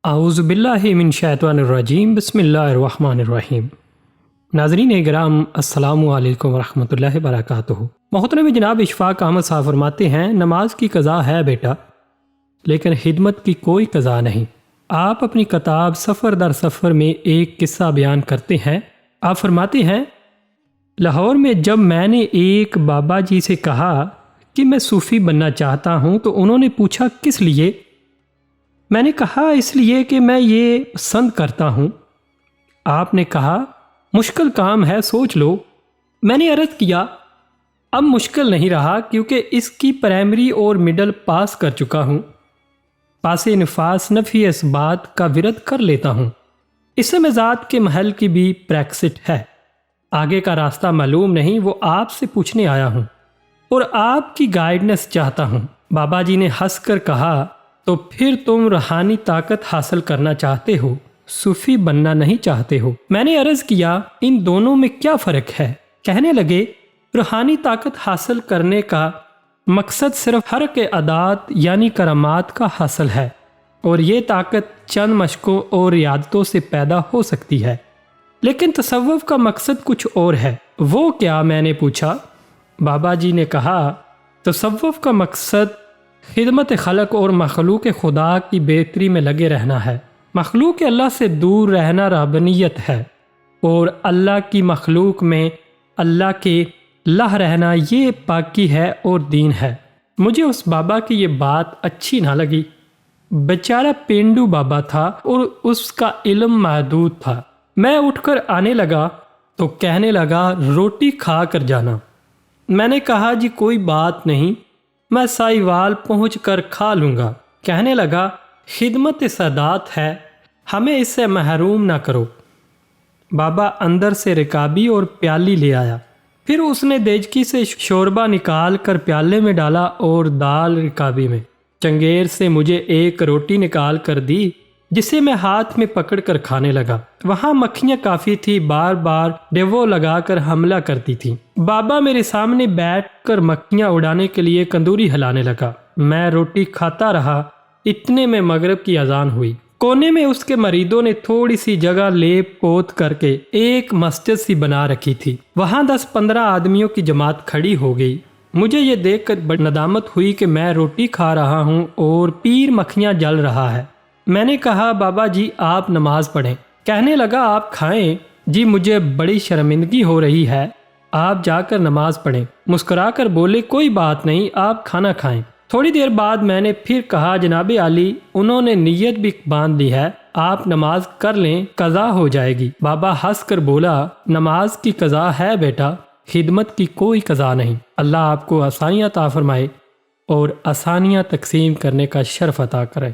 اعوذ باللہ من الشیطان الرجیم، بسم اللہ الرحمن الرحیم۔ ناظرین اکرام، السلام علیکم ورحمۃ اللہ وبرکاتہ۔ محترم جناب اشفاق احمد صاحب فرماتے ہیں، نماز کی قضا ہے بیٹا، لیکن خدمت کی کوئی قضا نہیں۔ آپ اپنی کتاب سفر در سفر میں ایک قصہ بیان کرتے ہیں۔ آپ فرماتے ہیں، لاہور میں جب میں نے ایک بابا جی سے کہا کہ میں صوفی بننا چاہتا ہوں تو انہوں نے پوچھا کس لیے؟ میں نے کہا اس لیے کہ میں یہ پسند کرتا ہوں۔ آپ نے کہا مشکل کام ہے، سوچ لو۔ میں نے عرض کیا اب مشکل نہیں رہا، کیونکہ اس کی پرائمری اور مڈل پاس کر چکا ہوں۔ پاس نفاس نفی اس بات کا ورد کر لیتا ہوں۔ اس سے میں ذات کے محل کی بھی پریکسٹ ہے۔ آگے کا راستہ معلوم نہیں، وہ آپ سے پوچھنے آیا ہوں اور آپ کی گائیڈنس چاہتا ہوں۔ بابا جی نے ہنس کر کہا، تو پھر تم روحانی طاقت حاصل کرنا چاہتے ہو، صوفی بننا نہیں چاہتے ہو؟ میں نے عرض کیا ان دونوں میں کیا فرق ہے؟ کہنے لگے روحانی طاقت حاصل کرنے کا مقصد صرف حرق عادات یعنی کرامات کا حاصل ہے، اور یہ طاقت چند مشقوں اور ریاضتوں سے پیدا ہو سکتی ہے، لیکن تصوف کا مقصد کچھ اور ہے۔ وہ کیا؟ میں نے پوچھا۔ بابا جی نے کہا تصوف کا مقصد خدمت خلق اور مخلوق خدا کی بہتری میں لگے رہنا ہے۔ مخلوق اللہ سے دور رہنا رہبانیت ہے، اور اللہ کی مخلوق میں اللہ کے لہ رہنا یہ پاکی ہے اور دین ہے۔ مجھے اس بابا کی یہ بات اچھی نہ لگی۔ بیچارہ پینڈو بابا تھا اور اس کا علم محدود تھا۔ میں اٹھ کر آنے لگا تو کہنے لگا روٹی کھا کر جانا۔ میں نے کہا جی کوئی بات نہیں، میں سائیوال پہنچ کر کھا لوں گا۔ کہنے لگا خدمت سادات ہے، ہمیں اس سے محروم نہ کرو۔ بابا اندر سے رکابی اور پیالی لے آیا، پھر اس نے دیچکی سے شوربہ نکال کر پیالے میں ڈالا اور دال رکابی میں۔ چنگیر سے مجھے ایک روٹی نکال کر دی، جسے میں ہاتھ میں پکڑ کر کھانے لگا۔ وہاں مکھیاں کافی تھی، بار بار ڈیوو لگا کر حملہ کرتی تھیں۔ بابا میرے سامنے بیٹھ کر مکھیاں اڑانے کے لیے کندوری ہلانے لگا۔ میں روٹی کھاتا رہا، اتنے میں مغرب کی اذان ہوئی۔ کونے میں اس کے مریدوں نے تھوڑی سی جگہ لیپ پوت کر کے ایک مسجد سی بنا رکھی تھی۔ وہاں 10-15 آدمیوں کی جماعت کھڑی ہو گئی۔ مجھے یہ دیکھ کر بڑی ندامت ہوئی کہ میں روٹی کھا رہا ہوں اور پیر مکھیاں جل رہا ہے۔ میں نے کہا بابا جی آپ نماز پڑھیں۔ کہنے لگا آپ کھائیں۔ جی مجھے بڑی شرمندگی ہو رہی ہے، آپ جا کر نماز پڑھیں۔ مسکرا کر بولے کوئی بات نہیں، آپ کھانا کھائیں۔ تھوڑی دیر بعد میں نے پھر کہا جناب عالی انہوں نے نیت بھی باندھ دی ہے، آپ نماز کر لیں، قضا ہو جائے گی۔ بابا ہنس کر بولا نماز کی قضا ہے بیٹا، خدمت کی کوئی قضا نہیں۔ اللہ آپ کو آسانیاں عطا فرمائے اور آسانیاں تقسیم کرنے کا شرف عطا کرے۔